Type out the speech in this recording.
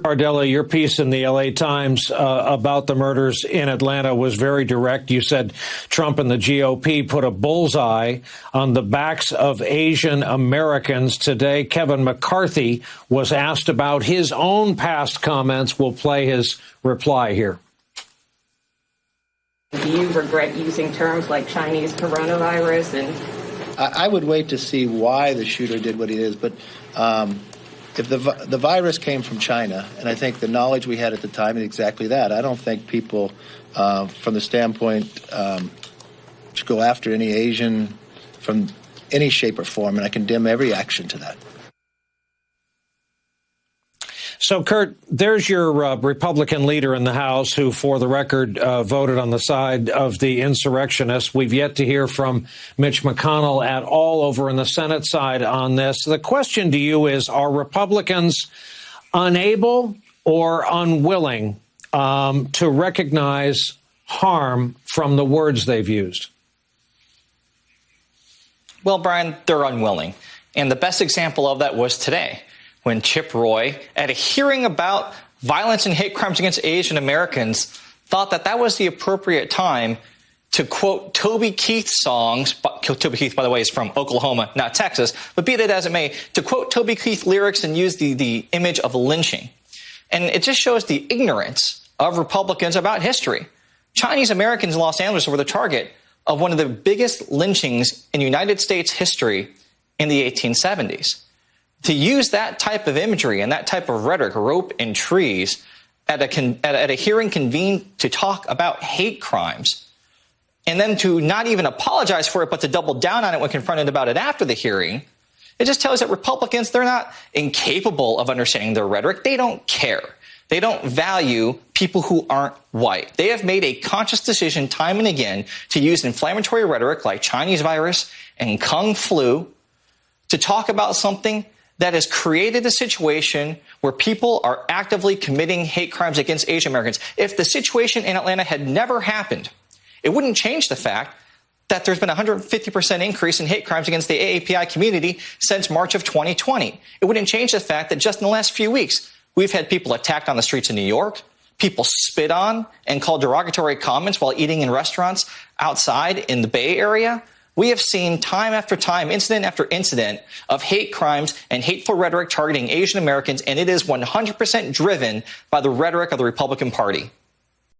Bardella, your piece in the LA Times about the murders in Atlanta was very direct. You said Trump and the GOP put a bullseye on the backs of Asian Americans. Today, Kevin McCarthy was asked about his own past comments. We'll play his reply here. Do you regret using terms like Chinese coronavirus? And I would wait to see why the shooter did what he did, but if the virus came from China, and I think the knowledge we had at the time is exactly that. I don't think people, from the standpoint, should go after any Asian from any shape or form, and I condemn every action to that. So, Kurt, there's your Republican leader in the House who, for the record, voted on the side of the insurrectionists. We've yet to hear from Mitch McConnell at all over in the Senate side on this. The question to you is, are Republicans unable or unwilling to recognize harm from the words they've used? Well, Brian, they're unwilling. And the best example of that was today, when Chip Roy, at a hearing about violence and hate crimes against Asian Americans, thought that that was the appropriate time to quote Toby Keith's songs. Toby Keith, by the way, is from Oklahoma, not Texas, but be that as it may, to quote Toby Keith lyrics and use the image of lynching. And it just shows the ignorance of Republicans about history. Chinese Americans in Los Angeles were the target of one of the biggest lynchings in United States history in the 1870s. To use that type of imagery and that type of rhetoric, rope and trees, at a hearing convened to talk about hate crimes, and then to not even apologize for it, but to double down on it when confronted about it after the hearing, it just tells that Republicans, they're not incapable of understanding their rhetoric. They don't care. They don't value people who aren't white. They have made a conscious decision time and again to use inflammatory rhetoric like Chinese virus and Kung flu to talk about something that has created a situation where people are actively committing hate crimes against Asian Americans. If the situation in Atlanta had never happened, it wouldn't change the fact that there's been a 150% increase in hate crimes against the AAPI community since March of 2020. It wouldn't change the fact that just in the last few weeks, we've had people attacked on the streets in New York, people spit on and called derogatory comments while eating in restaurants outside in the Bay Area. We have seen time after time, incident after incident of hate crimes and hateful rhetoric targeting Asian Americans, and it is 100% driven by the rhetoric of the Republican Party.